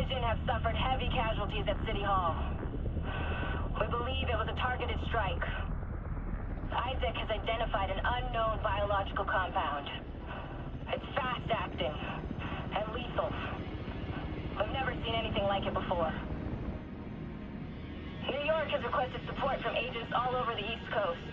Division have suffered heavy casualties at City Hall. We believe it was a targeted strike. Isaac has identified an unknown biological compound. It's fast-acting and lethal. We've never seen anything like it before. New York has requested support from agents all over the East Coast.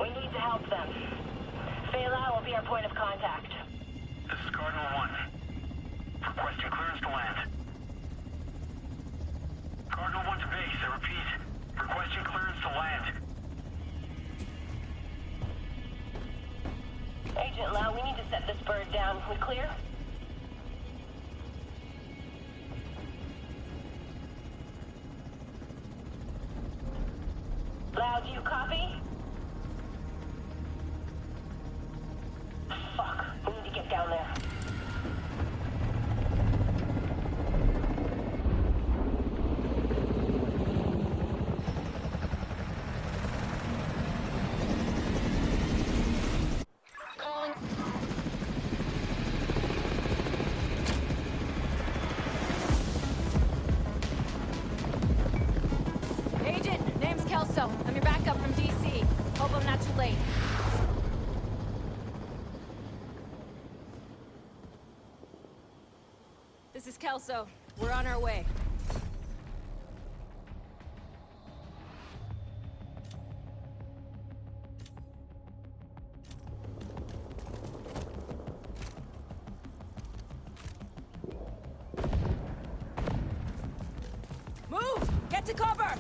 We need to help them. Fela will be our point of contact. This is Cardinal 1. Requesting clearance to land. Cardinal 1 to base, I repeat. Requesting clearance to land. Agent Lau, we need to set this bird down. We clear? Lau, do you copy? Fuck. We need to get down there. Agent, name's Kelso. I'm your backup from DC. Hope I'm not too late. This is Kelso. We're on our way. Move! Get to cover!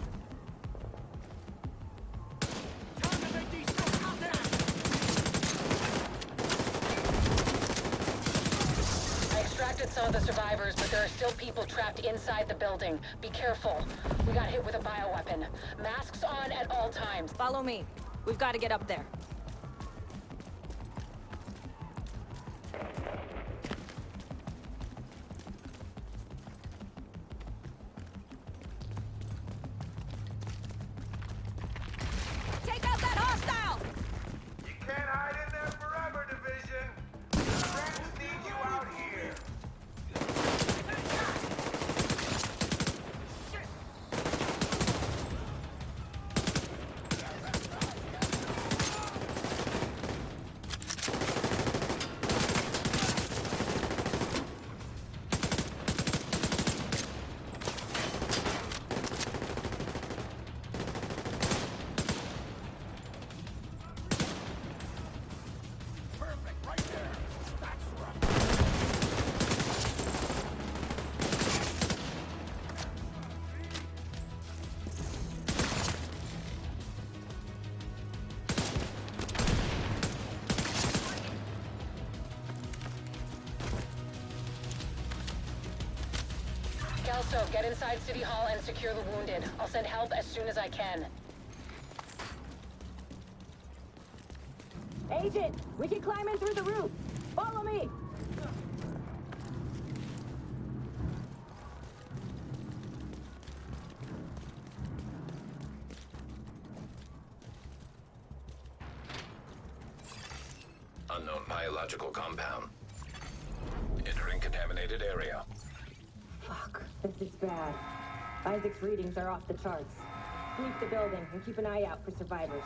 I extracted some of the survivors, but there are still people trapped inside the building. Be careful. We got hit with a bioweapon. Masks on at all times. Follow me. We've got to get up there. Take out that hostile! You can't hide in there forever, Division. Friends need you out here. Perfect, right there. That's right. Kelso, get inside City Hall and secure the wounded. I'll send help as soon as I can. Agent, we can climb in through the roof. Follow me. Unknown biological compound. Entering contaminated area. Fuck, this is bad. Isaac's readings are off the charts. Sweep the building and keep an eye out for survivors.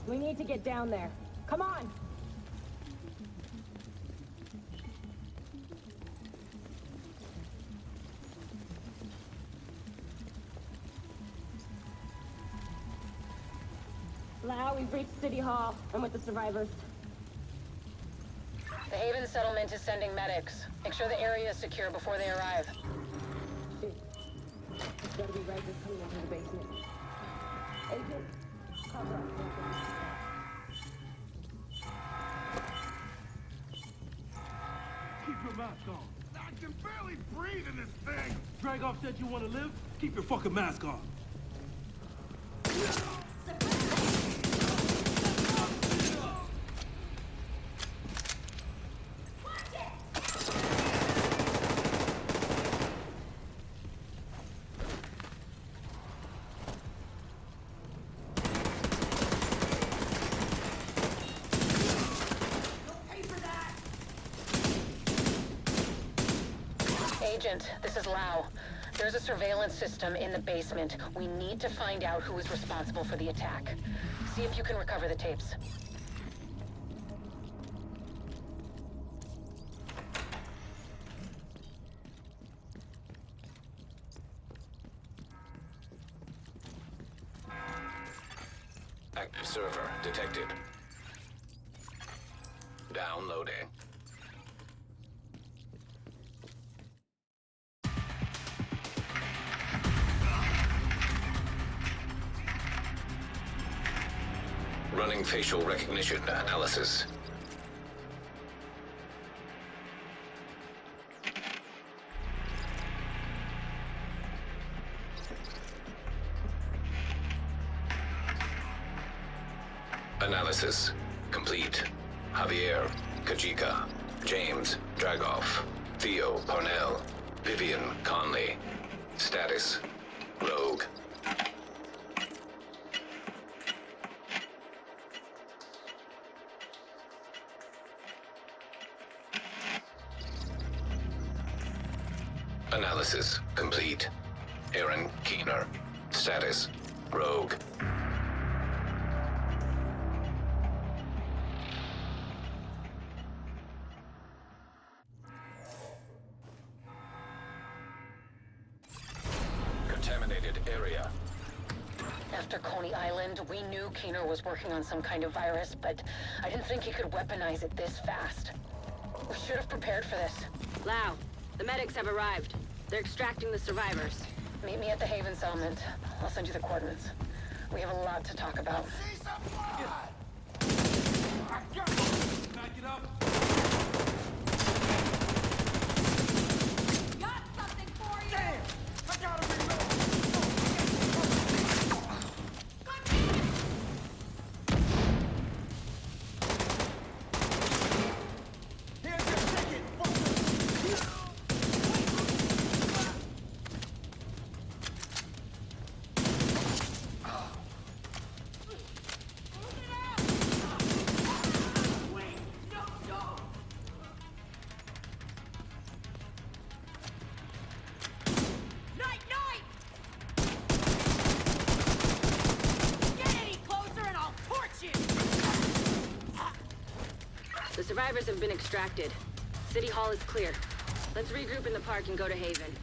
We need to get down there. Come on! Lau, we've reached City Hall. I'm with the survivors. The Haven settlement is sending medics. Make sure the area is secure before they arrive. Shit. There's gotta be Rikers coming into the basement. Agent, cover up. Keep your mask on. I can barely breathe in this thing. Dragoff said you want to live? Keep your fucking mask on. Agent, this is Lau. There's a surveillance system in the basement. We need to find out who is responsible for the attack. See if you can recover the tapes. Active server detected. Downloading. Running facial recognition analysis. Analysis complete. Javier, Kajika, James, Dragoff, Theo, Parnell, Vivian, Conley. Status, Rogue. Analysis complete. Aaron Keener. Status, Rogue. Contaminated area. After Coney Island, we knew Keener was working on some kind of virus, but I didn't think he could weaponize it this fast. We should have prepared for this. Lau, the medics have arrived. They're extracting the survivors. Meet me at the Haven settlement. I'll send you the coordinates. We have a lot to talk about. See some blood! Back it up. Got something for you! Damn! I gotta reload! Here's your ticket, fucker! Night, night! Get any closer and I'll torch you! The survivors have been extracted. City Hall is clear. Let's regroup in the park and go to Haven.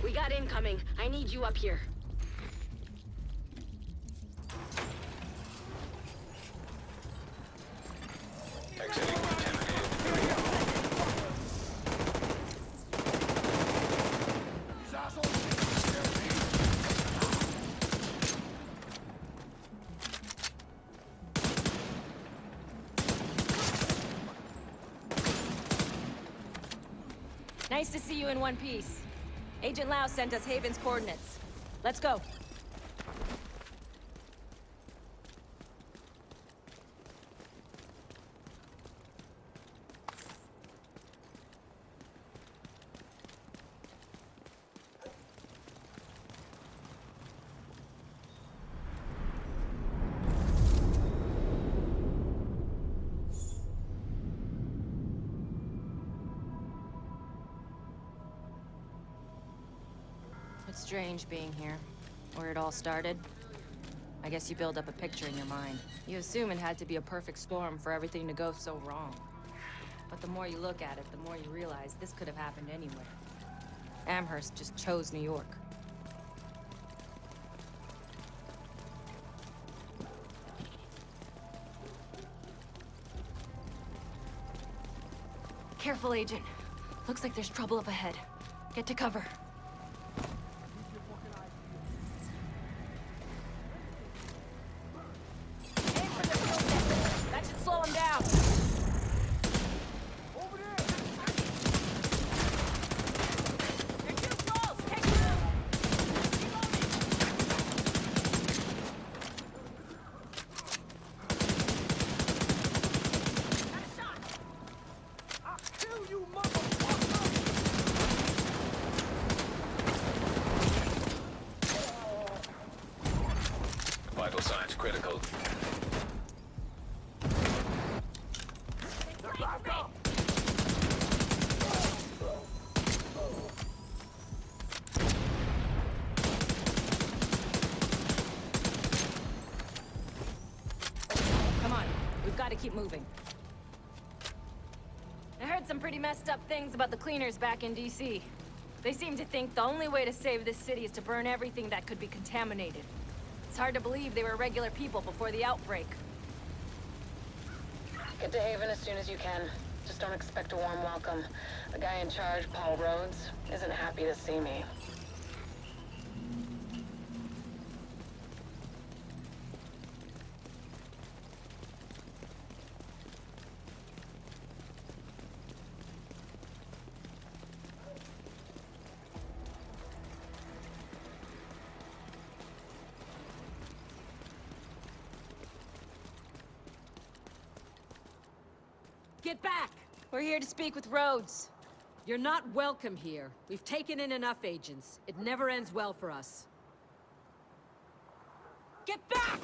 We got incoming. I need you up here. Exiting contaminated area. These assholes scared me. Nice to see you in one piece. Agent Lau sent us Haven's coordinates. Let's go. It's strange being here, where it all started. I guess you build up a picture in your mind. You assume it had to be a perfect storm for everything to go so wrong. But the more you look at it, the more you realize this could have happened anywhere. Amherst just chose New York. Careful, Agent. Looks like there's trouble up ahead. Get to cover. Aim for the fuel. That should slow him down. Over there! They're too close. Take them. gotta keep moving. I heard some pretty messed up things about the cleaners back in DC. They seem to think the only way to save this city is to burn everything that could be contaminated. It's hard to believe they were regular people before the outbreak. Get to Haven as soon as you can. Just don't expect a warm welcome. The guy in charge, Paul Rhodes, isn't happy to see me. Get back! We're here to speak with Rhodes. You're not welcome here. We've taken in enough agents. It never ends well for us. Get back!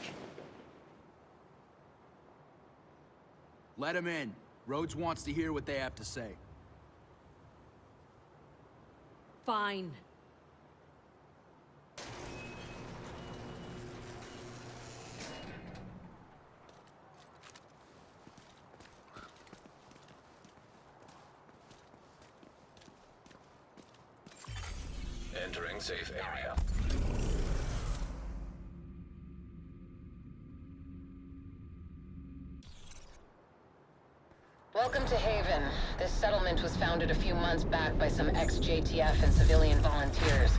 Let him in. Rhodes wants to hear what they have to say. Fine. Entering safe area. Welcome to Haven. This settlement was founded a few months back by some ex-JTF and civilian volunteers.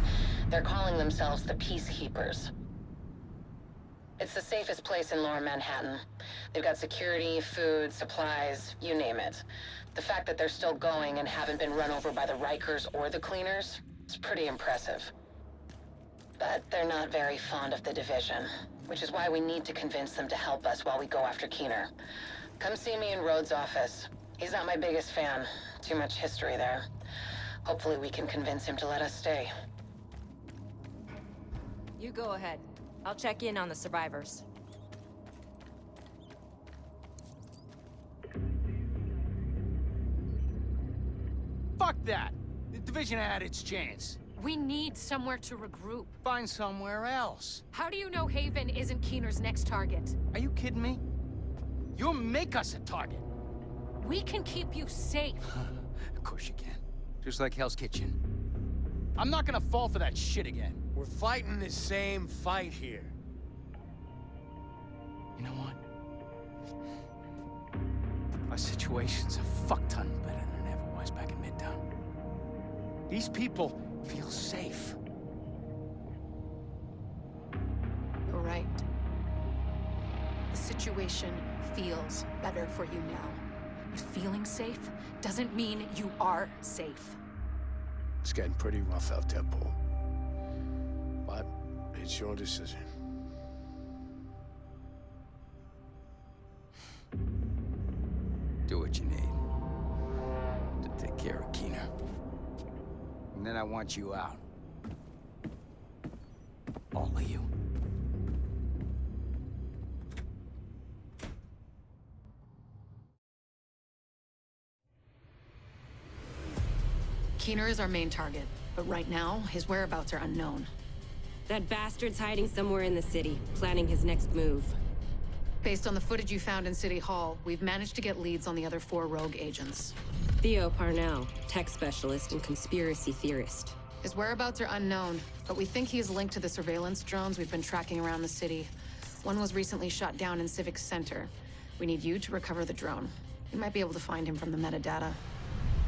They're calling themselves the Peacekeepers. It's the safest place in Lower Manhattan. They've got security, food, supplies, you name it. The fact that they're still going and haven't been run over by the Rikers or the Cleaners is pretty impressive. But they're not very fond of the division, which is why we need to convince them to help us while we go after Keener. Come see me in Rhodes' office. He's not my biggest fan. Too much history there. Hopefully we can convince him to let us stay. You go ahead. I'll check in on the survivors. Fuck that! The division had its chance. We need somewhere to regroup. Find somewhere else. How do you know Haven isn't Keener's next target? Are you kidding me? You'll make us a target. We can keep you safe. Of course you can. Just like Hell's Kitchen. I'm not gonna fall for that shit again. We're fighting the same fight here. You know what? Our situation's a fuck ton better than it ever was back in Midtown. These people feel safe. You're right. The situation feels better for you now. But feeling safe doesn't mean you are safe. It's getting pretty rough out there, Paul. But it's your decision. Do what you need to take care of Keener. And then I want you out. All of you. Keener is our main target, but right now, his whereabouts are unknown. That bastard's hiding somewhere in the city, planning his next move. Based on the footage you found in City Hall, we've managed to get leads on the other 4 rogue agents. Theo Parnell, tech specialist and conspiracy theorist. His whereabouts are unknown, but we think he is linked to the surveillance drones we've been tracking around the city. One was recently shot down in Civic Center. We need you to recover the drone. You might be able to find him from the metadata.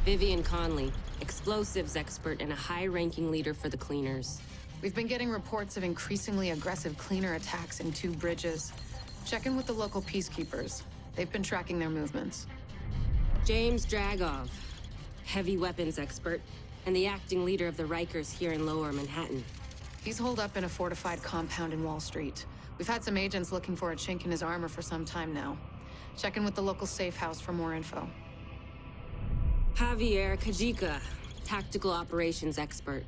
Vivian Conley, explosives expert and a high-ranking leader for the Cleaners. We've been getting reports of increasingly aggressive Cleaner attacks in 2 bridges. Check in with the local peacekeepers. They've been tracking their movements. James Dragov, heavy weapons expert, and the acting leader of the Rikers here in Lower Manhattan. He's holed up in a fortified compound in Wall Street. We've had some agents looking for a chink in his armor for some time now. Check in with the local safe house for more info. Javier Kajika, tactical operations expert.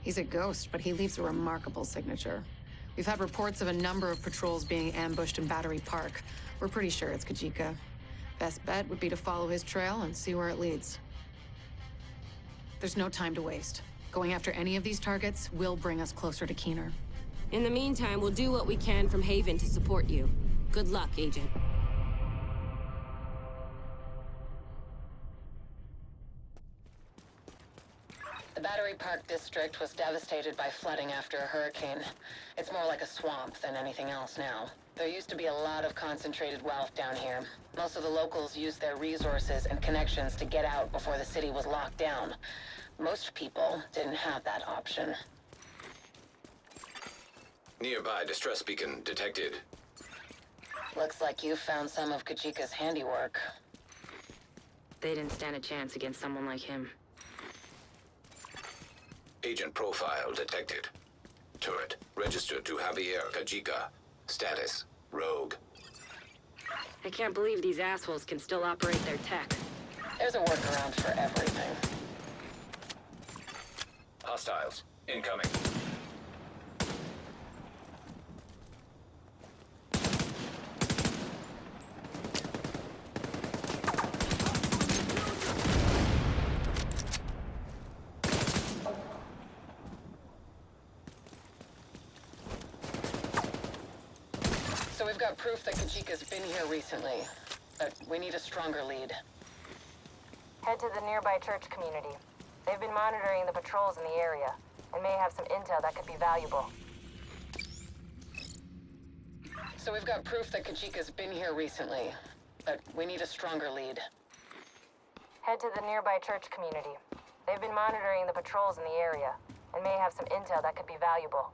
He's a ghost, but he leaves a remarkable signature. We've had reports of a number of patrols being ambushed in Battery Park. We're pretty sure it's Kajika. Best bet would be to follow his trail and see where it leads. There's no time to waste. Going after any of these targets will bring us closer to Keener. In the meantime, we'll do what we can from Haven to support you. Good luck, Agent. The Battery Park district was devastated by flooding after a hurricane. It's more like a swamp than anything else now. There used to be a lot of concentrated wealth down here. Most of the locals used their resources and connections to get out before the city was locked down. Most people didn't have that option. Nearby distress beacon detected. Looks like you found some of Kajika's handiwork. They didn't stand a chance against someone like him. Agent profile detected. Turret registered to Javier Kajika. Status: rogue. I can't believe these assholes can still operate their tech. There's a workaround for everything. Hostiles incoming. So we've got proof that Kajika's been here recently, but we need a stronger lead. Head to the nearby church community. They've been monitoring the patrols in the area, and may have some intel that could be valuable. So we've got proof that Kajika's been here recently, but we need a stronger lead. Head to the nearby church community. They've been monitoring the patrols in the area, and may have some intel that could be valuable.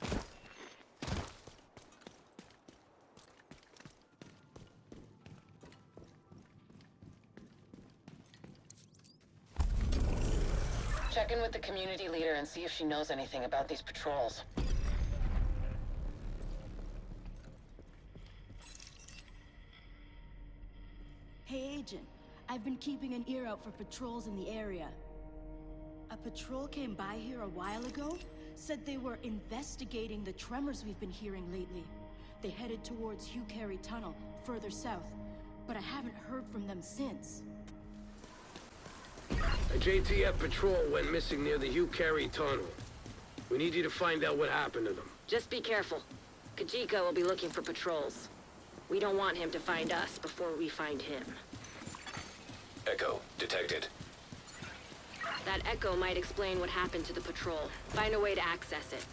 Check in with the community leader and see if she knows anything about these patrols. Hey, Agent. I've been keeping an ear out for patrols in the area. A patrol came by here a while ago, said they were investigating the tremors we've been hearing lately. They headed towards Hugh Carey Tunnel, further south, but I haven't heard from them since. A JTF patrol went missing near the Hugh Carey Tunnel. We need you to find out what happened to them. Just be careful. Kajika will be looking for patrols. We don't want him to find us before we find him. Echo detected. That echo might explain what happened to the patrol. Find a way to access it.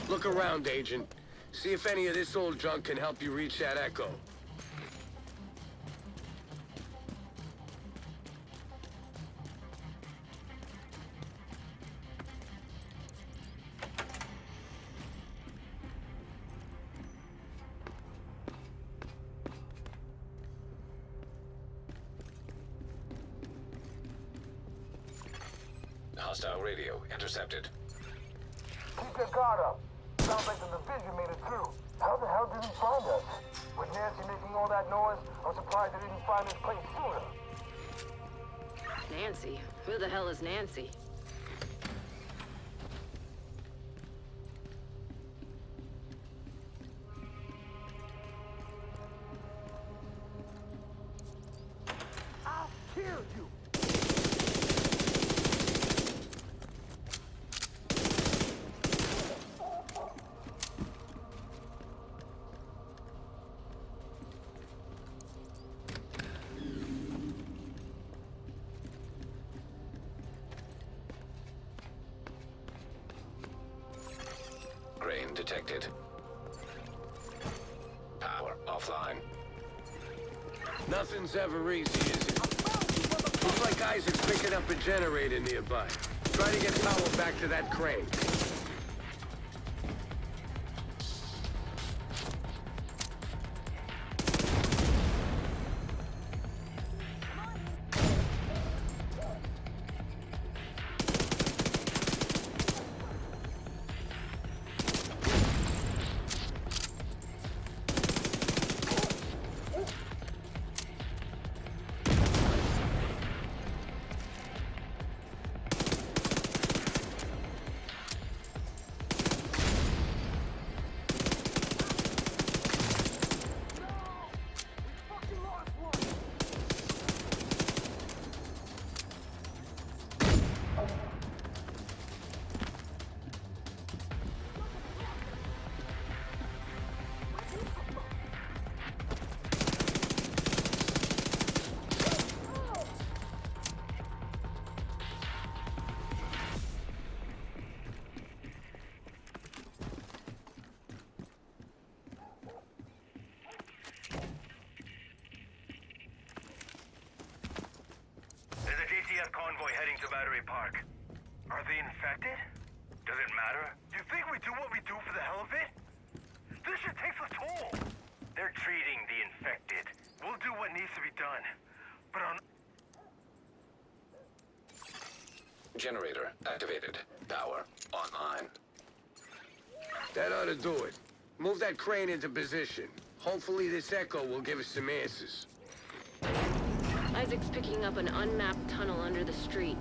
Look around, Agent. See if any of this old junk can help you reach that echo. Hostile radio intercepted. Keep your guard up. Sounds like the division made it through. How the hell did he find us? With Nancy making all that noise, I'm surprised they didn't find this place sooner. Nancy? Who the hell is Nancy? dare you? Crane detected. Power offline. Nothing's ever easy, is it? Looks like Isaac's picking up a generator nearby. Try to get power back to that crane. Convoy heading to Battery Park. Are they infected? Does it matter? Do you think we do what we do for the hell of it? This shit takes a toll. They're treating the infected. We'll do what needs to be done. But on... Generator activated. Power online. That ought to do it. Move that crane into position. Hopefully this echo will give us some answers. Isaac's picking up an unmapped tunnel under the street.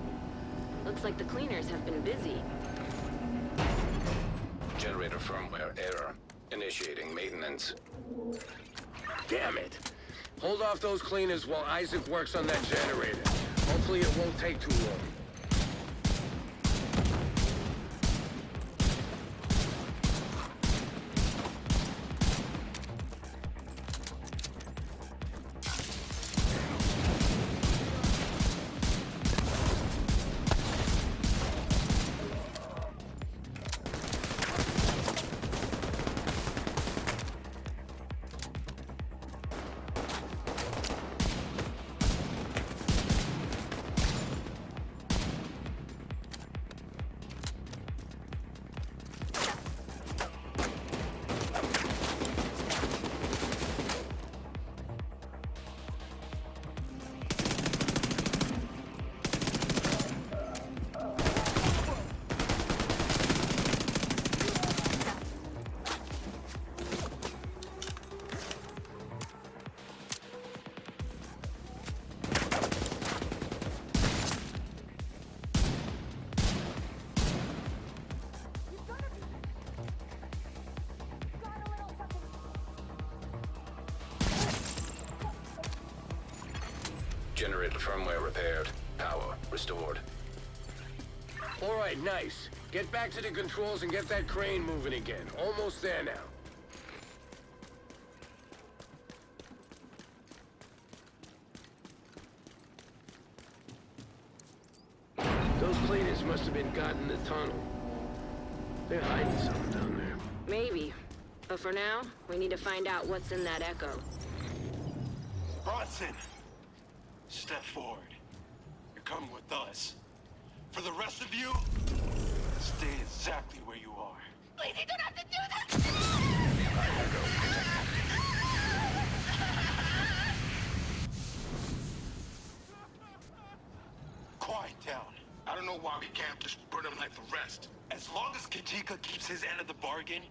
Looks like the cleaners have been busy. Generator firmware error. Initiating maintenance. Damn it! Hold off those cleaners while Isaac works on that generator. Hopefully it won't take too long. Generator firmware repaired. Power restored. All right, nice. Get back to the controls and get that crane moving again. Almost there now. Those cleaners must have been got in the tunnel. They're hiding something down there. Maybe. But for now, we need to find out what's in that echo. Bronson! Step forward. You're coming with us. For the rest of you, stay exactly where you are. Please, you don't have to do this! Quiet down. I don't know why we can't just burn him like the rest. As long as Kajika keeps his end of the bargain,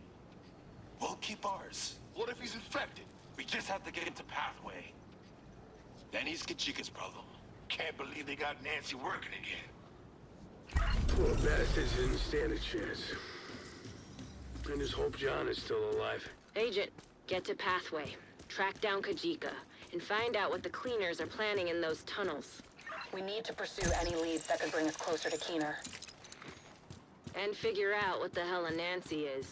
we'll keep ours. What if he's infected? We just have to get him to Pathway. Then he's Kajika's problem. Can't believe they got Nancy working again. Poor bastards didn't stand a chance. I just hope John is still alive. Agent, get to Pathway. Track down Kajika. And find out what the cleaners are planning in those tunnels. We need to pursue any leads that could bring us closer to Keener. And figure out what the hell a Nancy is.